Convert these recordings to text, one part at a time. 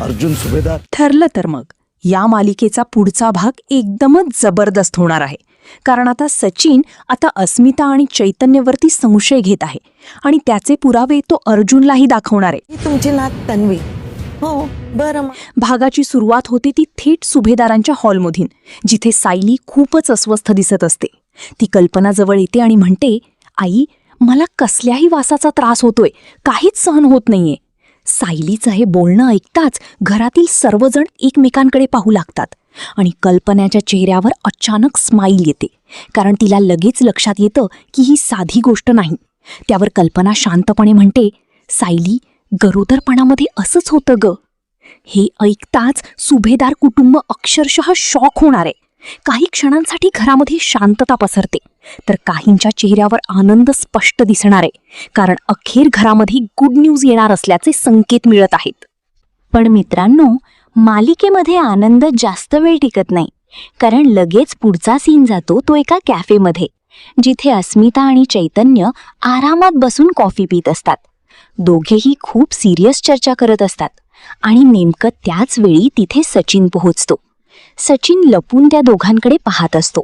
अर्जुन सुभेदार. ठरलं तर मग या मालिकेचा पुढचा भाग एकदमच जबरदस्त होणार आहे. कारण आता सचिन अस्मिता आणि चैतन्यवरती संशय घेत आहे आणि त्याचे पुरावे तो अर्जुनलाही दाखवणार आहे. ही तुमची नात तन्वी. हो बरं. भागाची सुरुवात होते ती थेट सुभेदारांच्या हॉलमधून, जिथे सायली खूपच अस्वस्थ दिसत असते. ती कल्पनाजवळ येते आणि म्हणते, आई, मला कसल्याही वासाचा त्रास होतोय, काहीच सहन होत नाहीये. सायलीचं हे बोलणं ऐकताच घरातील सर्वजण एकमेकांकडे पाहू लागतात आणि कल्पनाच्या चेहऱ्यावर अचानक स्माईल येते, कारण तिला लगेच लक्षात येतं की ही साधी गोष्ट नाही. त्यावर कल्पना शांतपणे म्हणते, सायली, गरोदरपणामध्ये असंच होतं ग. हे ऐकताच सुभेदार कुटुंब अक्षरशः शॉक होणार आहे. काही क्षणांसाठी घरामध्ये शांतता पसरते, तर काहींच्या चेहऱ्यावर आनंद स्पष्ट दिसणार आहे, कारण अखेर घरामध्ये गुड न्यूज येणार असल्याचे संकेत मिळत आहेत. पण मित्रांनो, मालिकेमध्ये आनंद जास्त वेळ टिकत नाही, कारण लगेच पुढचा सीन जातो तो एका कॅफेमध्ये, जिथे अस्मिता आणि चैतन्य आरामात बसून कॉफी पित असतात. दोघेही खूप सिरियस चर्चा करत असतात आणि नेमकं त्याच वेळी तिथे सचिन पोहोचतो. सचिन लपून त्या दोघांकडे पाहत असतो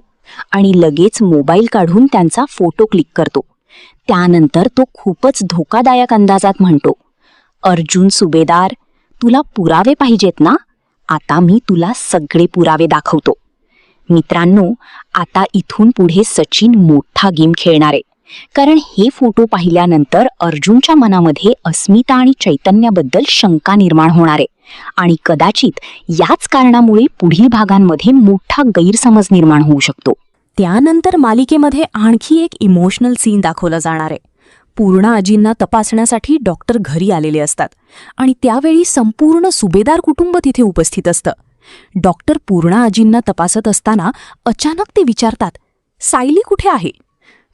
आणि लगेच मोबाईल काढून त्यांचा फोटो क्लिक करतो. त्यानंतर तो खूपच धोकादायक अंदाजात म्हणतो, अर्जुन सुभेदार, तुला पुरावे पाहिजेत ना? आता मी तुला सगळे पुरावे दाखवतो. मित्रांनो, आता इथून पुढे सचिन मोठा गेम खेळणार आहे, कारण हे फोटो पाहिल्यानंतर अर्जुनच्या मनामध्ये अस्मिता आणि चैतन्याबद्दल शंका निर्माण होणार आहे आणि कदाचित याच कारणामुळे पुढील भागांमध्ये मोठा गैरसमज निर्माण होऊ शकतो. त्यानंतर मालिकेमध्ये आणखी एक इमोशनल सीन दाखवला जाणार आहे. पूर्णा आजींना तपासण्यासाठी डॉक्टर घरी आलेले असतात आणि त्यावेळी संपूर्ण सुभेदार कुटुंब तिथे उपस्थित असतं. डॉक्टर पूर्णा आजींना तपासत असताना अचानक ते विचारतात, सायली कुठे आहे?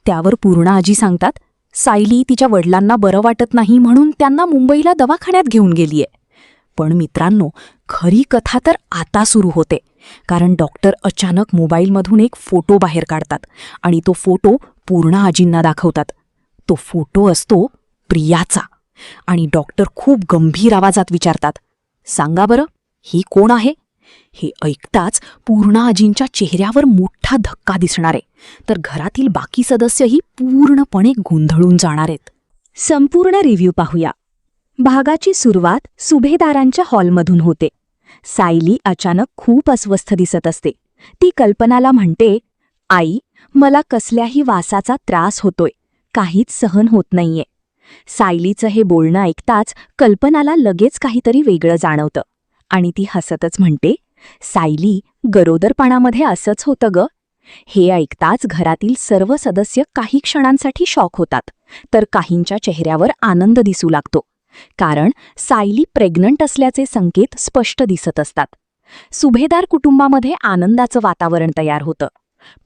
त्यावर पूर्णा आजी सांगतात, सायली तिच्या वडिलांना बरं वाटत नाही म्हणून त्यांना मुंबईला दवाखान्यात घेऊन गेलीये. पण मित्रांनो, खरी कथा तर आता सुरू होते, कारण डॉक्टर अचानक मोबाईलमधून एक फोटो बाहेर काढतात आणि तो फोटो पूर्णा आजींना दाखवतात. तो फोटो असतो प्रियाचा आणि डॉक्टर खूप गंभीर आवाजात विचारतात, सांगा बरं, ही कोण आहे? हे ऐकताच पूर्णा आजींच्या चेहऱ्यावर मोठा धक्का दिसणार आहे, तर घरातील बाकी सदस्यही पूर्णपणे गोंधळून जाणार आहेत. संपूर्ण रिव्ह्यू पाहूया. भागाची सुरुवात सुभेदारांच्या हॉलमधून होते. सायली अचानक खूप अस्वस्थ दिसत असते. ती कल्पनाला म्हणते, आई, मला कसल्याही वासाचा त्रास होतोय, काहीच सहन होत नाहीये. सायलीचं हे बोलणं ऐकताच कल्पनाला लगेच काहीतरी वेगळं जाणवतं आणि ती हसतच म्हणते, सायली, गरोदरपणामध्ये असंच होतं ग. हे ऐकताच घरातील सर्व सदस्य काही क्षणांसाठी शॉक होतात, तर काहींच्या चेहऱ्यावर आनंद दिसू लागतो, कारण सायली प्रेग्नंट असल्याचे संकेत स्पष्ट दिसत असतात. सुभेदार कुटुंबामध्ये आनंदाचं वातावरण तयार होतं,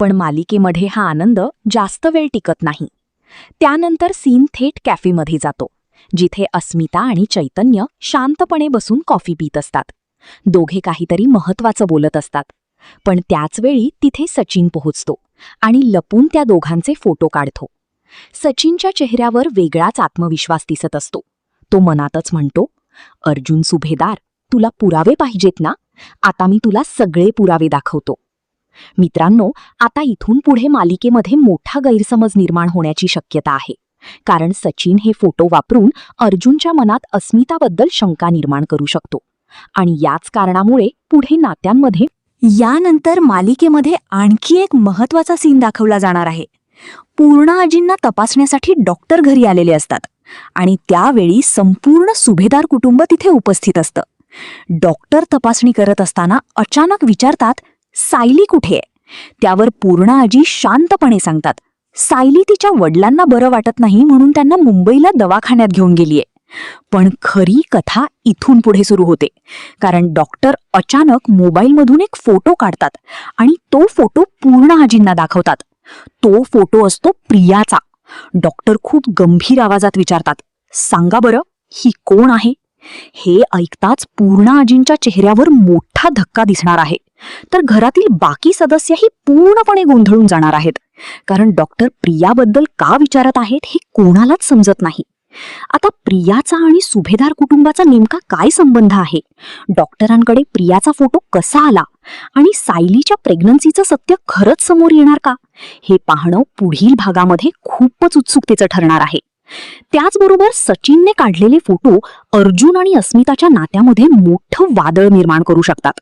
पण मालिकेमध्ये हा आनंद जास्त वेळ टिकत नाही. त्यानंतर सीन थेट कॅफेमध्ये जातो, जिथे अस्मिता आणि चैतन्य शांतपणे बसून कॉफी पित असतात. दोघे काहीतरी महत्त्वाचं बोलत असतात, पण त्याचवेळी तिथे सचिन पोहोचतो आणि लपून त्या दोघांचे फोटो काढतो. सचिनच्या चेहऱ्यावर वेगळाच आत्मविश्वास दिसत असतो. तो मनातच म्हणतो, अर्जुन सुभेदार, तुला पुरावे पाहिजेत ना? आता मी तुला सगळे पुरावे दाखवतो. मित्रांनो, आता इथून पुढे मालिकेमध्ये मोठा गैरसमज निर्माण होण्याची शक्यता आहे, कारण सचिन हे फोटो वापरून अर्जुनच्या मनात अस्मिताबद्दल शंका निर्माण करू शकतो आणि याच कारणामुळे पुढे नात्यांमध्ये. यानंतर मालिकेमध्ये आणखी एक महत्त्वाचा सीन दाखवला जाणार आहे. पूर्णा आजींना तपासण्यासाठी डॉक्टर घरी आलेले असतात आणि त्यावेळी संपूर्ण सुभेदार कुटुंब तिथे उपस्थित असतं. डॉक्टर तपासणी करत असताना अचानक विचारतात, सायली कुठे आहे? त्यावर पूर्णा आजी शांतपणे सांगतात, सायली तिच्या वडिलांना बरं वाटत नाही म्हणून त्यांना मुंबईला दवाखान्यात घेऊन गेलीये. पण खरी कथा इथून पुढे सुरू होते, कारण डॉक्टर अचानक मोबाईलमधून एक फोटो काढतात आणि तो फोटो पूर्णा आजींना दाखवतात. तो फोटो असतो प्रियाचा. डॉक्टर खूप गंभीर आवाजात विचारतात, सांगा बरं, ही कोण आहे? हे ऐकताच पूर्णा आजींच्या चेहऱ्यावर मोठा धक्का दिसणार आहे, तर घरातील बाकी सदस्यही पूर्णपणे गोंधळून जाणार आहेत, कारण डॉक्टर प्रियाबद्दल का विचारत आहेत हे कोणालाच समजत नाही. आता प्रियाचा आणि सुभेदार कुटुंबाचा नेमका काय संबंध आहे? डॉक्टरांकडे प्रियाचा फोटो कसा आला आणि सायलीच्या प्रेग्नन्सीचं सत्य खरंच समोर येणार का? हे पाहणं पुढील भागामध्ये खूपच उत्सुकतेचं ठरणार आहे. त्याचबरोबर सचिनने काढलेले फोटो अर्जुन आणि अस्मिताच्या नात्यामध्ये मोठं वादळ निर्माण करू शकतात,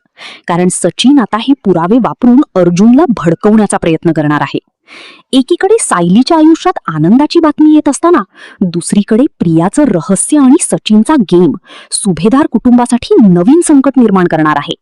कारण सचिन आता हे पुरावे वापरून अर्जुनला भडकवण्याचा प्रयत्न करणार आहे. एकीकडे सायलीच्या आयुष्यात आनंदाची बातमी येत असताना दुसरीकडे प्रियाचं रहस्य आणि सचिनचा गेम सुभेदार कुटुंबासाठी नवीन संकट निर्माण करणार आहे.